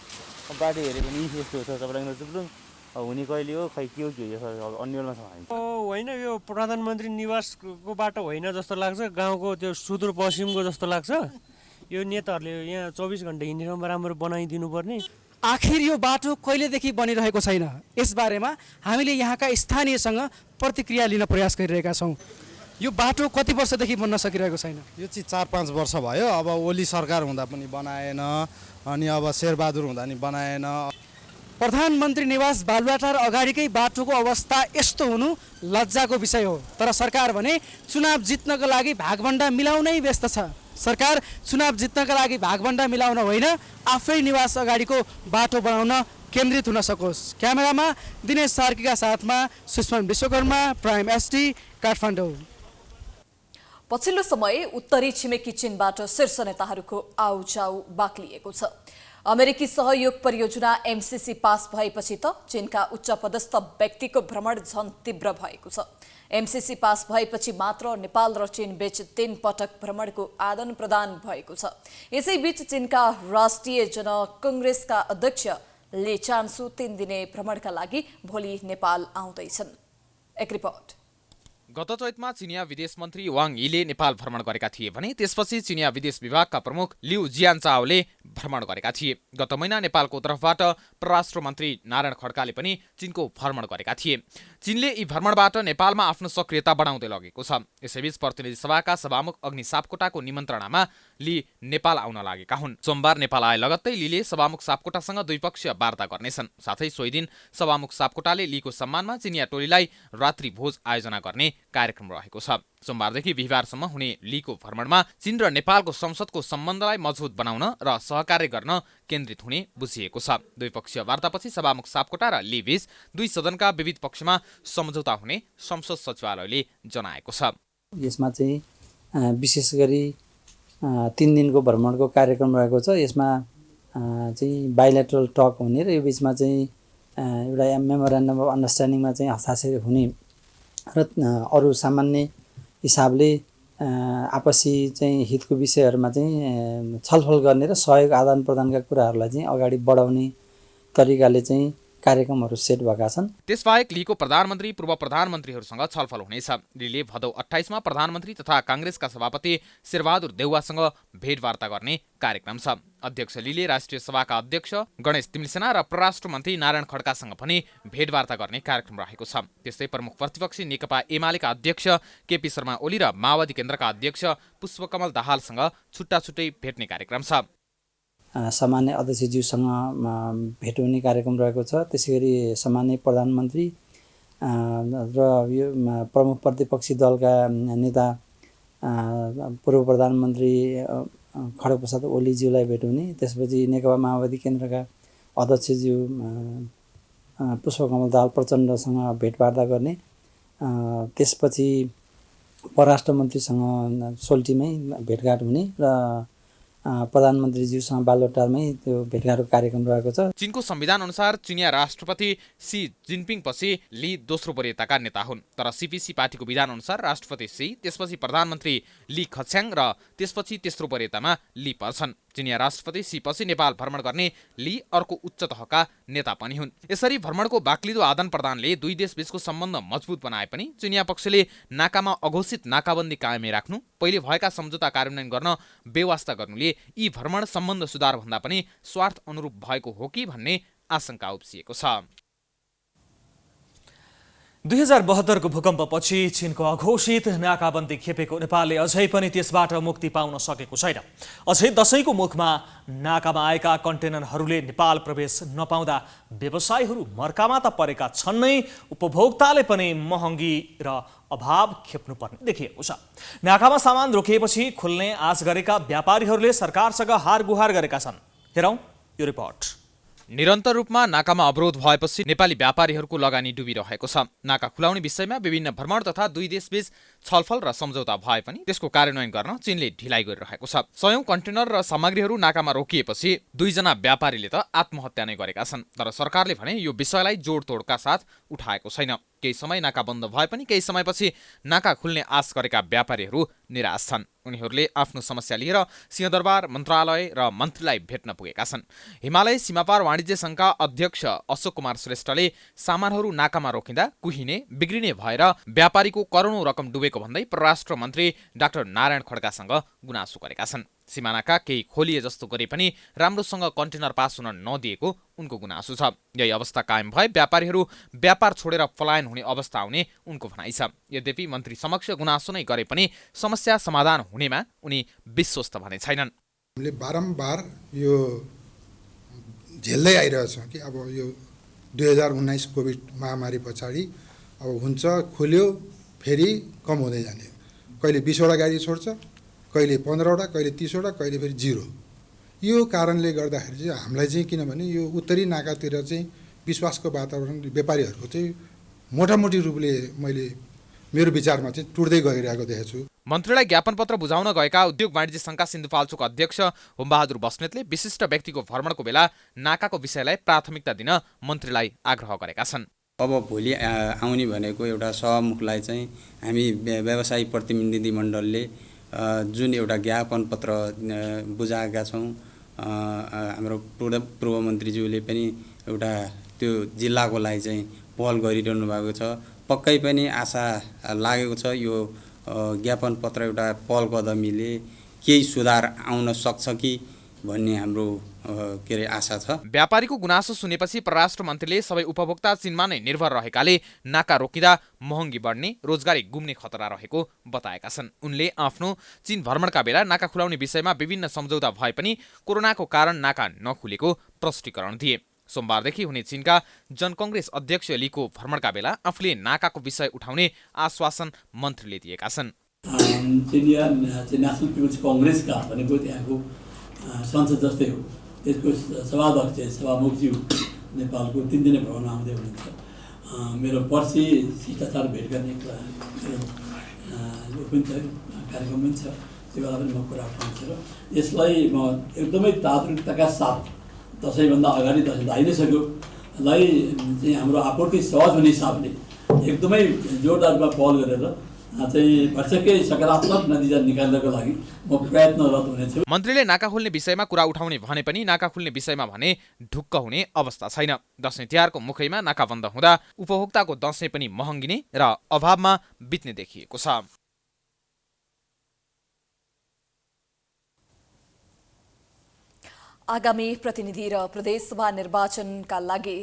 बाटो हेऱ्यो भने यस्तो छ, तपाईँलाई चुप्रुङ हुने कहिले हो, खै के हो सर, अन्यलमा छ होइन। यो प्रधानमन्त्री निवासको बाटो होइन जस्तो लाग्छ, गाउँको त्यो सुदूरपश्चिमको जस्तो लाग्छ। यो नेताहरूले यहाँ 24 घण्टा हिँडेर राम्रो बनाइदिनु पर्ने। आखिर यो बाटो कहिलेदेखि बनिरहेको छैन, यसबारेमा हामीले यहाँका स्थानीयसँग प्रतिक्रिया लिन प्रयास गरिरहेका छौं। यो बाटो कति वर्षदेखि बन्न सकिरहेको छैन? यो चाहिँ 4-5 वर्ष भयो। अब ओली सरकार हुँदा पनि बनाएन, अनि अब शेरबहादुर हुँदा नि बनाएन। प्रधानमन्त्री निवास बालुवाटार अगाडिकै बाटोको अवस्था यस्तो हुनु लज्जाको विषय हो। तर सरकार भने चुनाव जित्नको लागि भागभण्डा मिलाउनै व्यस्त छ। सरकार चुनाव जित्नका लागि भागभण्डा मिलाउन होइन, आफै निवास अगाडिको बाटो बनाउन केन्द्रित हुन सकोस्। क्यामेरामा दिनेश सार्कीका साथमा सुष्मन विश्वकर्मा, प्राइम एसडी, काठमाडौँ। पछिल्लो समय उत्तरी छिमेकी चीनबाट शीर्ष नेताहरूको आउजाउ बाक्लिएको छ। अमेरिकी सहयोग परियोजना एमसीसी पास भएपछि त चीनका उच्च पदस्थ व्यक्तिको भ्रमण झन तीव्र भएको छ। एमसीसी पास भएपछि मात्र नेपाल र चीन बीच 3 पटक भ्रमणको आदान प्रदान भएको छ। यसैबीच चीनका राष्ट्रिय जनकंग्रेसका अध्यक्ष ले चान्सु 3 दिने भ्रमणका लागि भोलि नेपाल आउँदैछन्। एक रिपोर्ट। गत चैतमा चिनिया विदेश मन्त्री वाङ यीले नेपाल भ्रमण गरेका थिए भने त्यसपछि चिनिया विदेश विभागका प्रमुख लिउ जियानचाओले भ्रमण गरेका थिए। गत महिना नेपालको तर्फबाट परराष्ट्र मन्त्री नारायण खड्काले पनि चीनको भ्रमण गरेका थिए। चीनले यी भ्रमणबाट नेपालमा आफ्नो सक्रियता बढाउँदै लगेको छ। यसैबीच प्रतिनिधि सभाका सभामुख अग्नि सापकोटाको निमन्त्रणामा ली नेपाल आउन लागेका हुन्। सोमबार नेपाल आए लगत्तै लीले सभामुख सापकोटासँग द्विपक्षीय वार्ता गर्नेछन्। साथै सोही दिन सभामुख सापकोटाले लीको सम्मानमा चिनिया टोलीलाई रात्रि भोज आयोजना गर्ने कार्यक्रम रहेको छ। सोमबारदेखि बिहिबारसम्म हुने लीको भ्रमणमा चीन र नेपालको संसदको सम्बन्धलाई मजबुत बनाउन र सहकार्य गर्न केन्द्रित हुने बुझिएको छ। द्विपक्षीय वार्तापछि सभामुख सापकोटा र ली बीच दुई सदनका विविध पक्षमा सम्झौता हुने संसद सचिवालयले जनाएको छ। यसमा चाहिँ विशेष गरी 3 दिनको भ्रमणको कार्यक्रम रहेको छ। यसमा चाहिँ बाइलेटरल टक हुने र यो बीचमा चाहिँ एउटा मेमोरेन्डम अफ अन्डरस्ट्यान्डिङमा चाहिँ हस्ताक्षर हुने र अरू सामान्य हिसाबले आपसी चाहिँ हितको विषयहरूमा चाहिँ छलफल गर्ने र सहयोग आदान प्रदानका कुराहरूलाई चाहिँ अगाडि बढाउने तरिकाले चाहिँ कार्यक्रमहरू सेट भएका छन्। त्यसबाहेक लीको प्रधानमन्त्री पूर्व प्रधानमन्त्रीहरूसँग छलफल हुनेछ। लीले भदौ 28 मा प्रधानमन्त्री तथा कांग्रेसका सभापति शेरबहादुर देउवासँग भेटवार्ता गर्ने कार्यक्रम छ। अध्यक्ष लीले राष्ट्रिय सभाका अध्यक्ष गणेश तिमलिसेना र परराष्ट्र मन्त्री नारायण खड्कासँग पनि भेटवार्ता गर्ने कार्यक्रम रहेको छ। त्यस्तै प्रमुख प्रतिपक्षी नेकपा एमालेका अध्यक्ष केपी शर्मा ओली र माओवादी केन्द्रका अध्यक्ष पुष्पकमल दाहालसँग छुट्टा छुट्टै भेट्ने कार्यक्रम छ। सामान्य अध्यक्षज्यूसँग भेट हुने कार्यक्रम रहेको छ। त्यसैगरी सामान्य प्रधानमन्त्री र यो प्रमुख प्रतिपक्षी दलका नेता पूर्व प्रधानमन्त्री खड्गप्रसाद ओलीज्यूलाई भेट हुने। त्यसपछि नेकपा माओवादी केन्द्रका अध्यक्षज्यू पुष्पकमल दाहाल प्रचण्डसँग भेटवार्ता गर्ने। त्यसपछि परराष्ट्र मन्त्रीसँग सोल्टीमै भेटघाट हुने र प्रधानमन्त्रीज्यूसँग बालुवाटारमै त्यो भेटघाटको कार्यक्रम रहेको छ। चीनको संविधान अनुसार चिनिया राष्ट्रपति सी जिनपिङ पछि ली दोस्रो वरियताका नेता हुन्। तर सीपीसी पार्टीको विधान अनुसार राष्ट्रपति सी, त्यसपछि प्रधानमन्त्री ली खछ्याङ र त्यसपछि तेस्रो वरियतामा ली पर्छन्। चिनिया राष्ट्रपति सी पछि नेपाल भ्रमण गर्ने ली अर्को उच्च तहका नेता पनि हुन्। यसरी भ्रमणको बाक्लिदो आदान प्रदानले दुई देशबीचको सम्बन्ध मजबुत बनाए पनि चिनिया पक्षले नाकामा अघोषित नाकाबन्दी कायमै राख्नु, पहिले भएका सम्झौता कार्यान्वयन गर्न बेवास्ता गर्नुले यी भ्रमण सम्बन्ध सुधार भन्दा पनि स्वार्थ अनुरूप भएको हो कि भन्ने आशंका उप्सिएको छ। 2072 को भूकम्पपछि चीनको अघोषित नाकाबन्दी खेपेको नेपालले अझै पनि त्यसबाट मुक्ति पाउन सकेको छैन। अझै दशैंको मुखमा नाकामा आएका कन्टेनरहरूले नेपाल प्रवेश नपाउँदा व्यवसायीहरू मर्कामा त परेका छन् नै, उपभोक्ताले पनि महँगी र अभाव खेप्नुपर्ने देखिएको छ। नाकामा सामान रोकिएपछि खुल्ने आश गरेका व्यापारीहरूले सरकारसँग हारगुहार गरेका छन्। हेरौं यो रिपोर्ट। निरन्तर रूपमा नाकामा अवरोध भएपछि नेपाली व्यापारीहरूको लगानी डुबिरहेको छ। नाका खुलाउने विषयमा विभिन्न भ्रमण तथा दुई देशबीच छलफल र सम्झौता भए पनि त्यसको कार्यान्वयन गर्न चीनले ढिलाइ गरिरहेको छ। सयौं कन्टेनर र सामग्रीहरू नाकामा रोकिएपछि 2 जना व्यापारीले त आत्महत्या नै गरेका छन्। तर सरकारले भने यो विषयलाई जोडतोडका साथ उठाएको छैन। केही समय नाका बन्द भए पनि केही समयपछि नाका खुल्ने आश गरेका व्यापारीहरू निराश छन्। उनीहरूले आफ्नो समस्या लिएर सिंहदरबार मन्त्रालय र मन्त्रीलाई भेट्न पुगेका छन्। हिमालय सीमापार वाणिज्य संघका अध्यक्ष अशोक कुमार श्रेष्ठले सामानहरू नाकामा रोकिँदा कुहिने, बिग्रिने भएर व्यापारीको करोडौं रकम डुबेको भन्दै परराष्ट्र मन्त्री डाक्टर नारायण खड्कासँग गुनासो गरेका छन्। सीमानाका केही खोलिए जस्तो गरे पनि राम्रोसँग कन्टेनर पास हुन नदिएको उनको गुनासो छ। यही अवस्था कायम भए व्यापारीहरू व्यापार छोडेर पलायन हुने अवस्था आउने उनको भनाइ छ। यद्यपि मन्त्री समक्ष गुनासो नै गरे पनि समस्या समाधान हुनेमा उनी विश्वस्त भने छैनन्। हामीले बारम्बार यो झेल्दै आइरहेछौँ कि अब यो 2019 कोभिड महामारी पछाडि अब हुन्छ खोल्यो फेरि कम हुँदै जाने, कहिले 20वटा गाडी छोड्छ, कहिले 15वटा, कहिले 30वटा, कहिले फेरि 0। यो कारणले गर्दाखेरि चाहिँ हामीलाई चाहिँ किनभने यो उत्तरी नाकातिर चाहिँ विश्वासको वातावरण व्यापारीहरूको चाहिँ मोटामोटी रूपले मैले मेरो विचारमा चाहिँ टुट्दै गइरहेको देखेको छु। मन्त्रीलाई ज्ञापन पत्र बुझाउन गएका उद्योग वाणिज्य संघका सिन्धुपाल्चोक अध्यक्ष होमबहादुर बस्नेतले विशिष्ट व्यक्तिको भ्रमणको बेला नाकाको विषयलाई प्राथमिकता दिन मन्त्रीलाई आग्रह गरेका छन्। अब भोलि आउने भनेको एउटा सभामुखलाई चाहिँ हामी व्यवसायी प्रतिनिधि मण्डलले जुन एउटा ज्ञापन पत्र बुझाएका छौँ, हाम्रो पूर्व मन्त्रीज्यूले पनि एउटा त्यो जिल्लाको लागि चाहिँ पहल गरिरहनु भएको छ। पक्कै पनि आशा लागेको छ यो ज्ञापन पत्र एउटा पहल कदमीले केही सुधार आउन सक्छ कि भन्ने हाम्रो आशा छ। व्यापारीको गुनासो सुनेपछि परराष्ट्र मन्त्रीले सबै उपभोक्ता चीनमा नै निर्भर रहेकाले नाका रोकिँदा महँगी बढ्ने, रोजगारी गुम्ने खतरा रहेको बताएका छन्। उनले आफ्नो चीन भ्रमणका बेला नाका खुलाउने विषयमा विभिन्न सम्झौता भए पनि कोरोनाको कारण नाका नखुलेको प्रष्टीकरण दिए। सोमबारदेखि हुने चीनका जनकङ्ग्रेस अध्यक्ष लीको भ्रमणका बेला आफूले नाकाको विषय उठाउने आश्वासन मन्त्रीले दिएका छन्। नेसनल पिपुल्स कङ्ग्रेसका भनेको त्यहाँको संसद जस्तै हो, त्यसको सभाध्यक्ष सभामुखज्यू नेपालको 3 दिने भ्रमण आउँदै हुनुहुन्छ। मेरो पर्सि शिष्टाचार भेट गर्ने यो पनि छ, कार्यक्रम पनि छ, त्यो बेला पनि म कुरा उठाउँछु र यसलाई म एकदमै तात्विकताका साथ दसैँभन्दा अगाडि दसैँ त आइनैसक्यो लाई चाहिँ हाम्रो आपूर्ति सहज हुने हिसाबले एकदमै जोरदार रूपमा पहल गरेर चाहिँ पटक्कै सकारात्मक नतिजा निकाल्नको लागि म प्रयत्नरत हुनेछु। मन्त्रीले नाका खोल्ने विषयमा कुरा उठाउने भने पनि नाका खुल्ने विषयमा भने ढुक्क हुने अवस्था छैन। दसैँ तिहारको मुखैमा नाका बन्द हुँदा उपभोक्ताको दसैँ पनि महँगिने र अभावमा बित्ने देखिएको छ। आगामी प्रतिनिधि र प्रदेशसभा निर्वाचनका लागि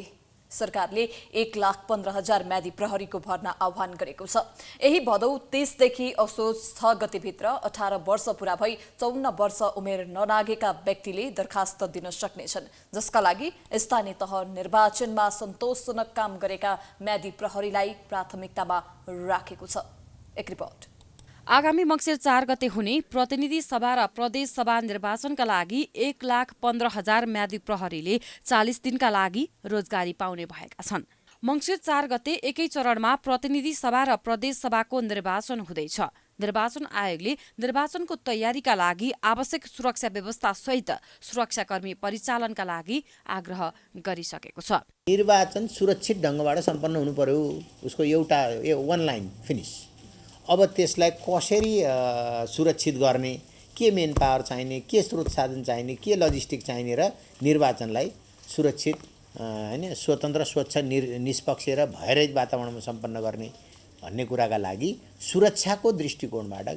सरकारले 1,15,000 म्यादी प्रहरीको भर्ना आह्वान गरेको छ। यही भदौ 30 देखि असोज 6 गतेभित्र 18 वर्ष पूरा भई 54 वर्ष उमेर ननागेका व्यक्तिले दरखास्त दिन सक्नेछन्, जसका लागि स्थानीय तह निर्वाचनमा सन्तोषजनक काम गरेका म्यादी प्रहरीलाई प्राथमिकतामा राखेको छ। एक रिपोर्ट। आगामी मङ्सिर 4 गते हुने प्रतिनिधि सभा र प्रदेश सभा निर्वाचनका लागि 1,15,000 म्यादी प्रहरीले 40 दिनका लागि रोजगारी पाउने भएका छन्। मङ्सिर 4 गते एकै चरणमा प्रतिनिधि सभा र प्रदेश सभाको निर्वाचन हुँदैछ। निर्वाचन आयोगले निर्वाचनको तयारीका लागि आवश्यक सुरक्षा व्यवस्था सहित सुरक्षाकर्मी परिचालनका लागि आग्रह गरिसकेको छ। निर्वाचन सुरक्षित ढङ्गबाट सम्पन्न हुनु पर्यो, उसको एउटा वन लाइन फिनिश। अब त्यसलाई कसरी सुरक्षित गर्ने, के मेन पावर चाहिने, के स्रोत साधन चाहिने, के लजिस्टिक चाहिने र निर्वाचनलाई सुरक्षित हैन स्वतन्त्र स्वच्छ निष्पक्ष र भयरहित वातावरणमा सम्पन्न गर्ने भन्ने कुराका लागि सुरक्षाको दृष्टिकोणबाट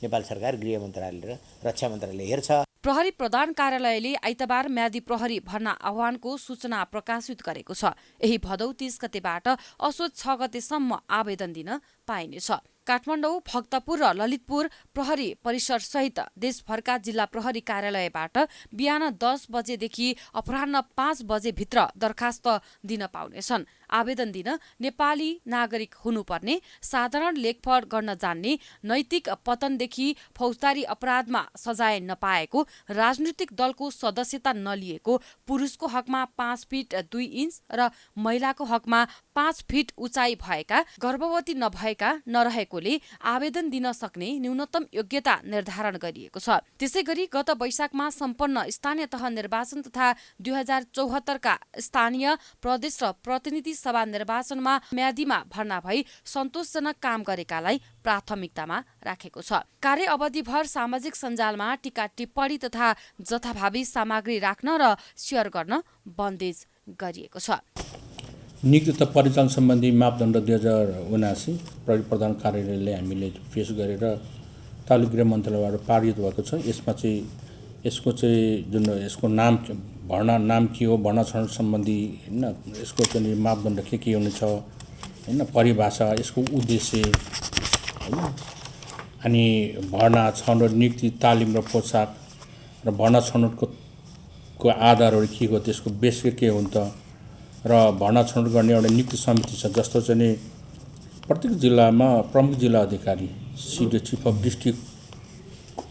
नेपाल सरकार गृह मन्त्रालय र रक्षा मन्त्रालयले हेर्छ। प्रहरी प्रधान कार्यालयले आइतबार म्यादी प्रहरी भर्ना आह्वानको सूचना प्रकाशित गरेको छ। यही भदौ 30 गतेबाट असोज 6 गतेसम्म आवेदन दिन पाइनेछ। काठमाडौँ, भक्तपुर र ललितपुर प्रहरी परिसर सहित देशभरका जिल्ला प्रहरी कार्यालयबाट बिहान 10 बजेदेखि अपराह्न 5 बजेभित्र दरखास्त दिन पाउनेछन्। आवेदन दिन नेपाली नागरिक हुनुपर्ने, साधारण लेखपढ गर्न जान्ने, नैतिक पतनदेखि फौजदारी अपराधमा सजाय नपाएको, राजनीतिक दलको सदस्यता नलिएको, पुरुषको हकमा 5 फिट 2 इन्च र महिलाको हकमा 5 फिट उचाइ भएका, गर्भवती नभएका नरहेकोले आवेदन दिन सक्ने न्यूनतम योग्यता निर्धारण गरिएको छ। त्यसैगरी गत वैशाखमा सम्पन्न स्थानीय तह निर्वाचन तथा 2074 का स्थानीय प्रदेश र प्रतिनिधि सभा निर्वाचनमा म्यादीमा भर्ना भई सन्तोषजनक काम गरेकालाई प्राथमिकतामा राखेको छ। कार्य अवधिभर सामाजिक सञ्जालमा टीका टिप्पणी तथा जथाभावी सामग्री राख्न र सेयर गर्न बन्देज गरिएको छ। नियुक्ति तथा परिचालन सम्बन्धी मापदण्ड 2079 प्रहरी प्रधान कार्यालयले हामीले पेश गरेर तालुक गृह मन्त्रालयबाट पारित भएको छ। यसमा चाहिँ यसको नाम भर्ना नाम के हो, भर्ना छनौट सम्बन्धी हैन यसको चाहिँ मापदण्ड के हुनेछ हैन, परिभाषा, यसको उद्देश्य हैन, अनि भर्ना छनौट नियुक्ति तालिम र पोसाक र भर्ना छनौटको आधारहरू के हो, त्यसको बेस के हुन्छ र भर्ना छनौट गर्ने एउटा नियुक्ति समिति छ, जस्तो चाहिँ नि प्रत्येक जिल्लामा प्रमुख जिल्ला अधिकारी सिडिओ चिफ अफ डिस्ट्रिक्ट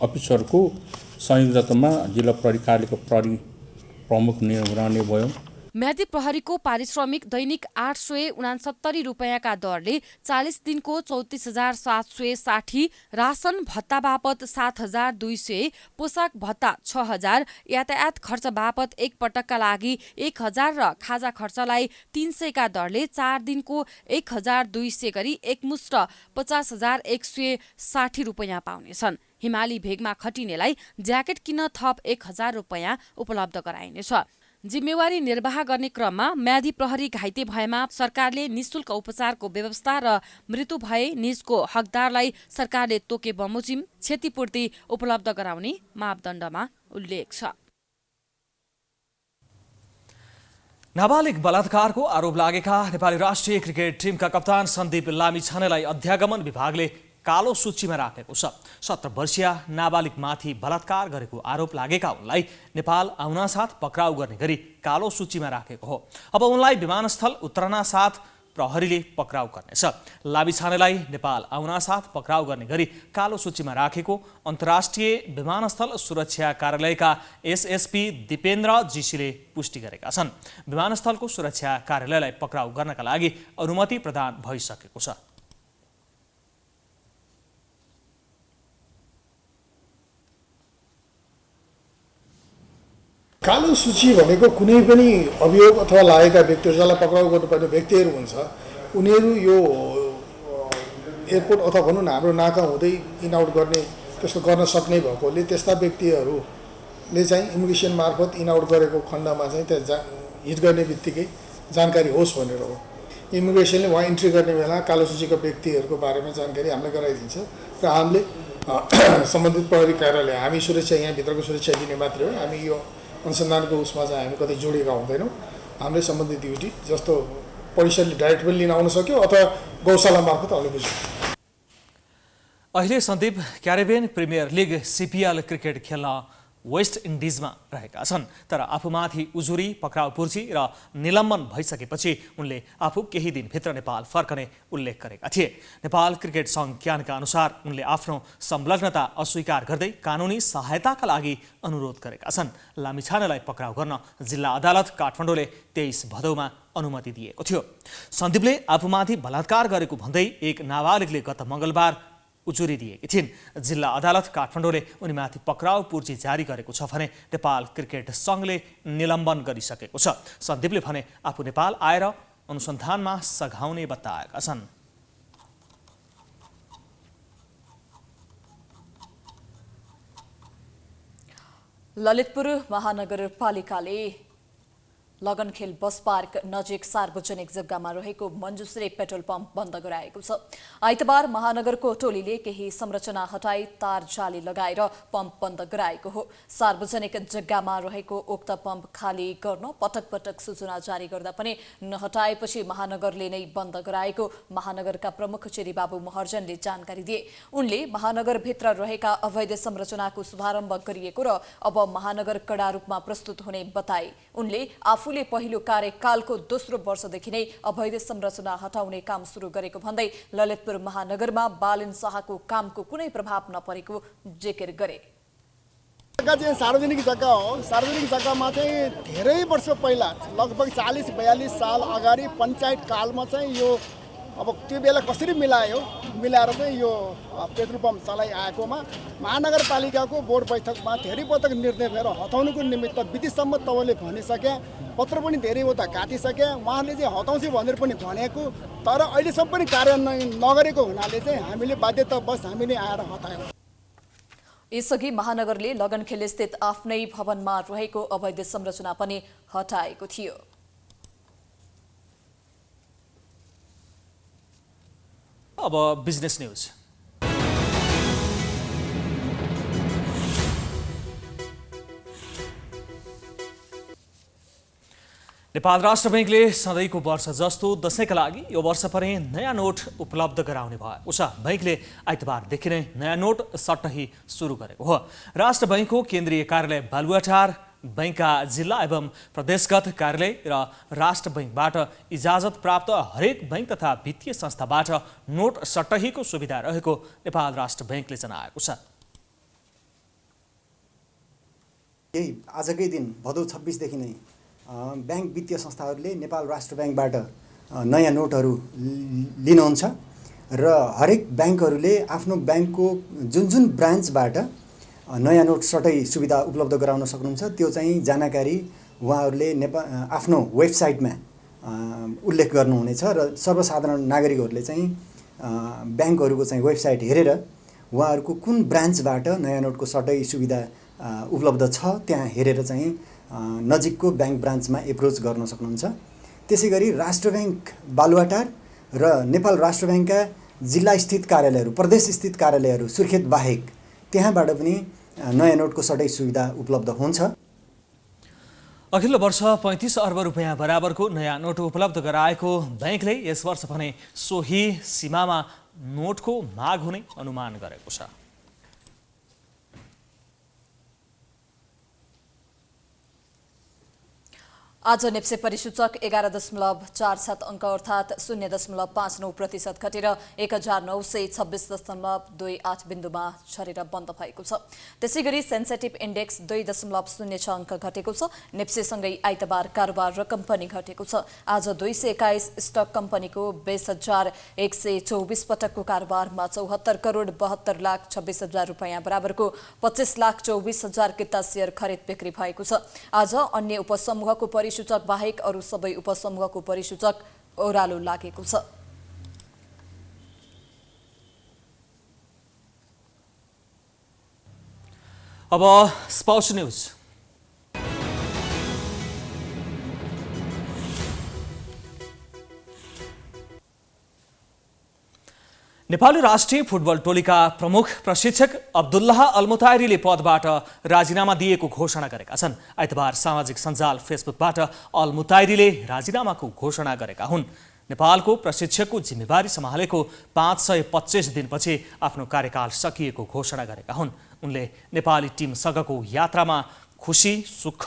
अफिसरको संयोजकमा जिल्ला प्रहरी कार्यालयको प्रहरी प्रमुख रहने भयो। म्यादी प्रहरीको पारिश्रमिक दैनिक 869 रुपियाँका दरले 40 दिनको 34,760, रासन भत्ता बापत 7,200, पोसाक भत्ता 6,000, यातायात खर्च बापत एक पटकका लागि 1,000 र खाजा खर्चलाई 300 का दरले 4 दिनको 1,200 गरी एकमुष्ट 50,160 रुपियाँ पाउनेछन्। हिमाली भेगमा खटिनेलाई ज्याकेट किन्न थप 1,000 रुपियाँ उपलब्ध गराइनेछ। जिम्मेवारी निर्वाह गर्ने क्रममा म्यादी प्रहरी घाइते भएमा सरकारले निशुल्क उपचारको व्यवस्था र मृत्यु भए निजको हकदारलाई सरकारले तोके बमोजिम क्षतिपूर्ति उपलब्ध गराउने मापदण्डमा उल्लेख छ। नाबालिग बलात्कारको आरोप लागेका नेपाली राष्ट्रिय क्रिकेट टिमका कप्तान सन्दीप लामिछानेलाई अध्यागमन विभागले कालो सूचीमा राखेको छ। 17 वर्षीय नाबालिगमाथि बलात्कार गरेको आरोप लागेका उनलाई नेपाल आउनासाथ पक्राउ गर्ने गरी कालो सूचीमा राखेको हो। अब उनलाई विमानस्थल उत्रनासाथ प्रहरीले पक्राउ गर्नेछ। लामिछानेलाई नेपाल आउनासाथ पक्राउ गर्ने गरी कालो सूचीमा राखेको अन्तर्राष्ट्रिय विमानस्थल सुरक्षा कार्यालयका एसएसपी दिपेन्द्र जीसीले पुष्टि गरेका छन्। विमानस्थलको सुरक्षा कार्यालयलाई पक्राउ गर्नका लागि अनुमति प्रदान भइसकेको छ। कालो सूची भनेको कुनै पनि अभियोग अथवा लागेका व्यक्तिहरू जसलाई पक्राउ गर्नुपर्ने व्यक्तिहरू हुन्छ, उनीहरू यो एयरपोर्ट अथवा भनौँ न हाम्रो नाका हुँदै इन आउट गर्ने त्यस्तो गर्न सक्ने भएकोले त्यस्ता व्यक्तिहरूले चाहिँ इमिग्रेसन मार्फत इन आउट गरेको खण्डमा चाहिँ त्यहाँ हिट गर्ने बित्तिकै जानकारी होस् भनेर हो। इमिग्रेसनले वहाँ इन्ट्री गर्ने बेला कालो सूचीका व्यक्तिहरूको बारेमा जानकारी हामीले गराइदिन्छ र हामीले सम्बन्धित प्रहरी कार्यालय, हामी सुरक्षा यहाँभित्रको सुरक्षा दिने मात्रै हो, हामी यो अनुसन्धानको उसमा चाहिँ हामी कतै जोडेका हुँदैनौँ। हामीले सम्बन्धित ड्युटी जस्तो परिसरले डाइरेक्ट पनि लिन आउन सक्यो अथवा गौशाला मार्फत आउने बुझ्यो। अहिले Sandeep Caribbean premier league CPL cricket खेल्न वेस्ट इन्डिजमा रहेका छन्, तर आफूमाथि उजुरी, पक्राउ पूर्जी र निलम्बन भइसकेपछि उनले आफू केही दिनभित्र नेपाल फर्कने उल्लेख गरेका थिए। नेपाल क्रिकेट संज्ञानका अनुसार उनले आफ्नो संलग्नता अस्वीकार गर्दै कानुनी सहायताका लागि अनुरोध गरेका छन्। लामिछानेलाई पक्राउ गर्न जिल्ला अदालत काठमाडौँले 23 भदौमा अनुमति दिएको थियो। सन्दीपले आफूमाथि बलात्कार गरेको भन्दै एक नाबालिगले गत मङ्गलबार उजुरी दिएकी थिइन्। जिल्ला अदालत काठमाडौँले उनीमाथि पक्राउ पूर्जी जारी गरेको छ भने नेपाल क्रिकेट सङ्घले निलम्बन गरिसकेको छ। सन्दीपले भने आफू नेपाल आएर अनुसन्धानमा सघाउने बताएका छन्। ललितपुर महानगरपालिकाले लगनखेल बस पार्क नजिक सार्वजनिक जग्गामा रहेको मञ्जुश्री पेट्रोल पम्प बन्द गराएको छ। आइतबार महानगरको टोलीले केही संरचना हटाई तार जाली लगाएर पम्प बन्द गराएको हो। सार्वजनिक जग्गामा रहेको उक्त पम्प खाली गर्न पटक पटक सूचना जारी गर्दा पनि नहटाएपछि महानगरले नै बन्द गराएको महानगरका प्रमुख चेरीबाबु महर्जनले जानकारी दिए। उनले महानगरभित्र रहेका अवैध संरचनाको शुभारम्भ गरिएको र अब महानगर कडा रूपमा प्रस्तुत हुने बताए। उनले आफूले पहिलो कार्यकालको दोस्रो वर्षदेखि नै अवैध संरचना हटाउने काम सुरु गरेको भन्दै ललितपुर महानगरमा बालन शाहको कामको कुनै प्रभाव नपरेको जिकिर गरे। सार्वजनिक जग्गा हो। सार्वजनिक जग्गामा चाहिँ धेरै वर्ष पहिला लगभग 40-42 साल अगाडि पञ्चायत कालमा चाहिँ यो अब त्यो बेला कसरी मिलाएर चाहिँ यो पेट्रोल पम्प चलाइआएकोमा महानगरपालिकाको बोर्ड बैठकमा धेरै पटक निर्णय भएर हटाउनुको निमित्त विधिसम्म तपाईँले भनिसके, पत्र पनि धेरैवटा काटिसके, उहाँले चाहिँ हटाउँछु भनेर पनि भनेको, तर अहिलेसम्म पनि कार्यान्वयन नगरेको हुनाले चाहिँ हामीले बाध्यतावश हामीले आएर हटायौँ। यसअघि महानगरले लगनखेल स्थित आफ्नै भवनमा रहेको अवैध संरचना पनि हटाएको थियो। अब बिजनेस न्यूज। नेपाल राष्ट्र बैंकले सधैँको वर्ष जस्तो दशैंका लागि यो वर्ष पनि नयाँ नोट उपलब्ध गराउने भएको छ। बैंकले आइतबारदेखि नै नयाँ नोट सट्टही सुरु गरेको हो। राष्ट्र बैंकको केन्द्रीय कार्यालय बालुवाटार बैंकका जिल्ला एवं प्रदेशगत कार्यालय र राष्ट्र बैंकबाट इजाजत प्राप्त हरेक बैंक तथा वित्तीय संस्थाबाट नोट सट्टहीको सुविधा रहेको नेपाल राष्ट्र बैंकले जनाएको छ। यही आजकै दिन भदौ 26 देखि नै बैंक वित्तीय संस्थाहरूले नेपाल राष्ट्र बैंकबाट नयाँ नोटहरू लिनुहुन्छ र हरेक बैंकहरूले आफ्नो बैंकको जुन ब्रान्चबाट नयाँ नोट सट्टै सुविधा उपलब्ध गराउन सक्नुहुन्छ त्यो चाहिँ जानकारी उहाँहरूले आफ्नो वेबसाइटमा उल्लेख गर्नुहुनेछ र सर्वसाधारण नागरिकहरूले चाहिँ बैंकहरूको चाहिँ वेबसाइट हेरेर उहाँहरूको कुन ब्रान्चबाट नयाँ नोटको सट्टै सुविधा उपलब्ध छ त्यहाँ हेरेर चाहिँ नजिकको बैंक ब्रान्चमा एप्रोच गर्न सक्नुहुन्छ। त्यसैगरी राष्ट्र बैंक बालुवाटार र नेपाल राष्ट्र बैंकका जिल्ला स्थित कार्यालयहरू प्रदेश स्थित कार्यालयहरू सुर्खेत बाहेक त्यहाँबाट पनि नयाँ नोटको सट्टै सुविधा उपलब्ध हुन्छ। अघिल्लो वर्ष 35 अर्ब रुपियाँ बराबरको नयाँ नोट उपलब्ध गराएको बैंकले यस वर्ष भने सोही सीमामा नोटको माग हुने अनुमान गरेको छ। आज नेप्से परिसूचक 11.47 अङ्क अर्थात् 0.59% घटेर 1926.28 बिन्दुमा झरेर बन्द भएको छ। त्यसैगरी सेन्सेटिभ इन्डेक्स 2.06 अङ्क घटेको छ। नेप्सेसँगै आइतबार कारोबार रकम पनि घटेको छ। आज 221 स्टक कम्पनीको 20,124 पटकको कारोबारमा 74 करोड 72 लाख 26 हजार रुपियाँ बराबरको 25 लाख 24 हजार किता सेयर खरिद बिक्री भएको छ। आज अन्य उपसमूहको परिसूचक बाहेक अरू सबै उपसमूहको परिसूचक ओह्रालो लागेको छ। अब स्पोर्ट्स न्यूज। नेपाली राष्ट्रिय फुटबल टोलीका प्रमुख प्रशिक्षक अब्दुल्लाह अल्मुताइरीले पदबाट राजीनामा दिएको घोषणा गरेका छन्। आइतबार सामाजिक सञ्जाल फेसबुकबाट अल्मुताइरीले राजीनामाको घोषणा गरेका हुन्। नेपालको प्रशिक्षकको जिम्मेवारी सम्हालेको 525 दिनपछि आफ्नो कार्यकाल सकिएको घोषणा गरेका हुन्। उनले नेपाली टिमसँगको यात्रामा खुसी, सुख,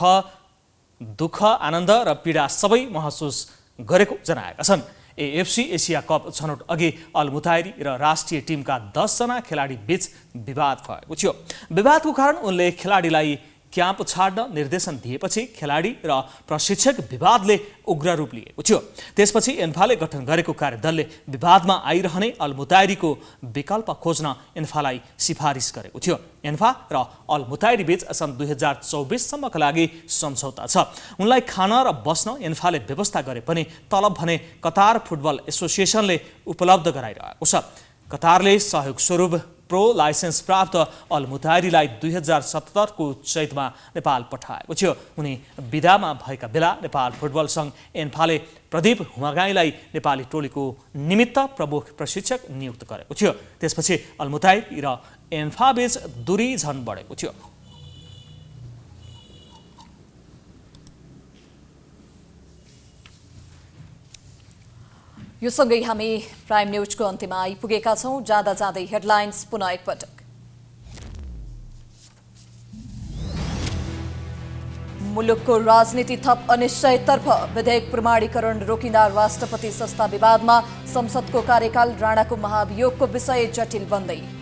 दुःख, आनन्द र पीडा सबै महसुस गरेको जनाएका छन्। एएफसी एसिया कप छनौट अघि अल्मुताइरी र राष्ट्रिय टिमका 10 जना खेलाडी बीच विवाद भएको थियो। विवादको कारण उनले खेलाडीलाई क्याम्प छाड्न निर्देशन दिएपछि खेलाडी र प्रशिक्षक विवादले उग्र रूप लिएको थियो। त्यसपछि एन्फाले गठन गरेको कार्यदलले विवादमा आइरहने अल्मुताइरीको विकल्प खोज्न एन्फालाई सिफारिस गरेको थियो। एन्फा र अल्मुताइरी बीच सन् 2024 सम्मका लागि सम्झौता छ। उनलाई खान र बस्न एन्फाले व्यवस्था गरे पनि तलब भने कतार फुटबल एसोसिएसनले उपलब्ध गराइरहेको छ। कतारले सहयोग स्वरूप प्रो लाइसेन्स प्राप्त अल्मुताइरीलाई 2077 को चैतमा नेपाल पठाएको थियो। उनी विदामा भएका बेला नेपाल फुटबल सङ्घ एन्फाले प्रदीप हुमागाईलाई नेपाली टोलीको निमित्त प्रमुख प्रशिक्षक नियुक्त गरेको थियो। त्यसपछि अल्मुताइरी र एन्फा बीच दूरी झन बढेको थियो। यो सँगै हामी प्राइम न्यूजको अन्त्यमा आइपुगेका छौं। जाँदा जाँदै हेडलाइन्स पुनः एकपटक। मुलुकको राजनीति थप अनिश्चयतर्फ, विधेयक प्रमाणीकरण रोकिँदा राष्ट्रपति संस्था विवादमा, संसदको कार्यकाल राणाको महाभियोगको विषय जटिल बन्दै।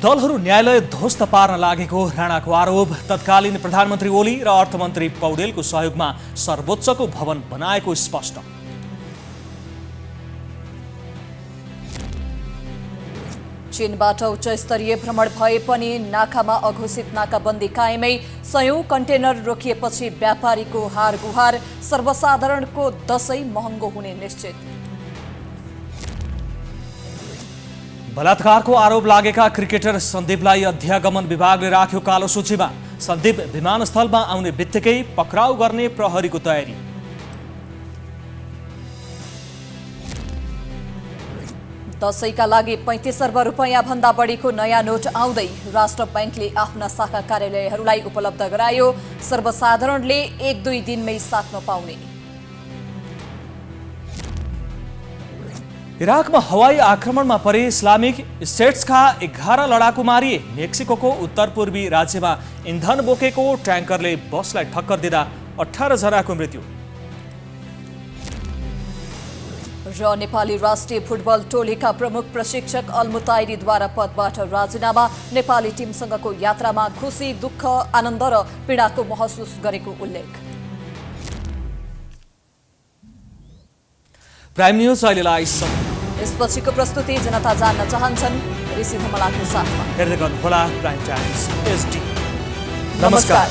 दलहरू न्यायालय ध्वस्त पार्न लागेको राणाको आरोप, तत्कालीन प्रधानमन्त्री ओली र अर्थमन्त्री पौडेलको सहयोगमा सर्वोच्चको भवन बनाएको स्पष्ट। चीनबाट उच्च स्तरीय भ्रमण भए पनि नाकामा अघोषित नाकाबन्दी कायमै, सयौं कन्टेनर रोकिएपछि व्यापारीको हारगुहार, सर्वसाधारणको दशैं महँगो हुने निश्चित। बलात्कारको आरोप लागेका क्रिकेटर सन्दीपलाई अध्यागमन विभागले राख्यो कालो सूचीमा। सन्दीप विमानस्थलमा आउने बित्तिकै पक्राउ गर्ने प्रहरीको तयारी। दशैंका लागि 35 अर्ब रुपियाँ भन्दा बढीको नयाँ नोट आउँदै, राष्ट्र बैंकले आफ्ना शाखा कार्यालयहरूलाई उपलब्ध गरायो। सर्वसाधारणले 1-2 दिनमै साट्न पाउने। इराकमा हवाई आक्रमणमा परे इस्लामिक स्टेट्सका 11 लडाकु मारिए। मेक्सिकोको उत्तरपूर्वी राज्यमा इन्धन बोकेको ट्याङ्करले बसलाई ठक्कर दिँदा 18 जनाको मृत्यु। र नेपाली राष्ट्रिय फुटबल टोलीका प्रमुख प्रशिक्षक अलमुताइरीद्वारा पदबाट राजीनामा। नेपाली टिमसँगको यात्रामा खुसी, दुःख, आनन्द र पीडाको महसुस गरेको उल्लेख। प्राइम न्यूज अहिलेलाई यसपछिको प्रस्तुति जनता जान्न चाहन्छन् ऋषि धमलाको साथमा। हेर्दै गर्नुहोला प्राइम टाइम्स HD। नमस्कार।